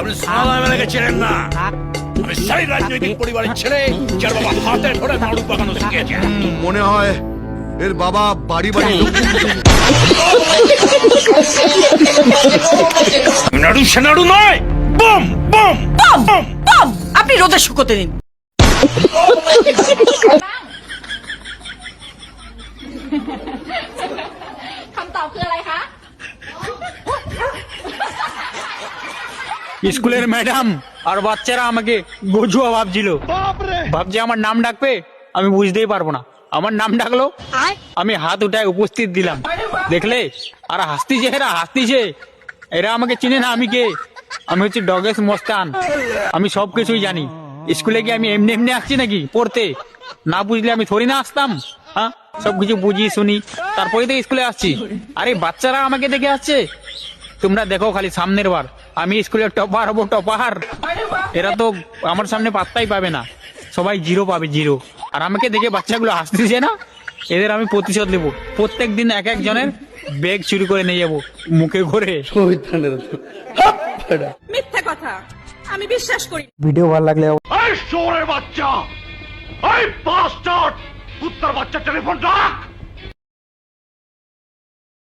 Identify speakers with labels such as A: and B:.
A: আপনি সাদা মেলাকে চেনেন না। আমি সেই রাজনৈতিক পরিবারের ছেলে যার বাবা হাতে ধরে নাড়ু পাকানো শিখেছে।
B: মনে হয় এর বাবা বাড়ি বাড়ি
A: নাড়ু সে নাড়ু নয়, বম বম
C: বম বম। আপনি রোদে শুকোতে দিন।
D: คำตอบคืออะไรคะ
E: স্কুলের ম্যাডাম আর বাচ্চারা আমাকে গজুয়া ভাবছিল, ভাবছে আমার নাম ডাকবে, আমি বুঝতেই পারবো না। আমার নাম ডাকলো, আমি হাত উঠায় উপস্থিত দিলাম। দেখলে আর হাসতিছে, এরা হাসতিছে, এরা আমাকে চিনে না আমি কে। আমি হচ্ছে ডগেশ মস্তান, আমি সবকিছুই জানি। স্কুলে কি আমি এমনি এমনি আসছি নাকি পড়তে? না বুঝলে আমি থরি না আসতাম? হ্যাঁ, সবকিছু বুঝি শুনি তারপরে তো স্কুলে আসছি। আরে বাচ্চারা আমাকে দেখে আসছে, তোমরা দেখো খালি সামনের বার আমি স্কুলে টপার হবো, টপার। এরা তো আমার সামনে পাত্তাই পাবে না, সবাই জিরো পাবে, জিরো। আর আমাকে দেখে বাচ্চাগুলো হাসতেছে না, এদের আমি প্রতিশোধ নেবো। প্রত্যেক দিন এক একজনের ব্যাগ চুরি করে নিয়ে যাবো মুখে করে।
C: মিথ্যা কথা, আমি বিশ্বাস করি।
E: ভিডিও ভালো লাগলে
A: এই শোরের বাচ্চা, এই বাস্টার্ড, কুত্তার বাচ্চা টেলিফোন রাখ।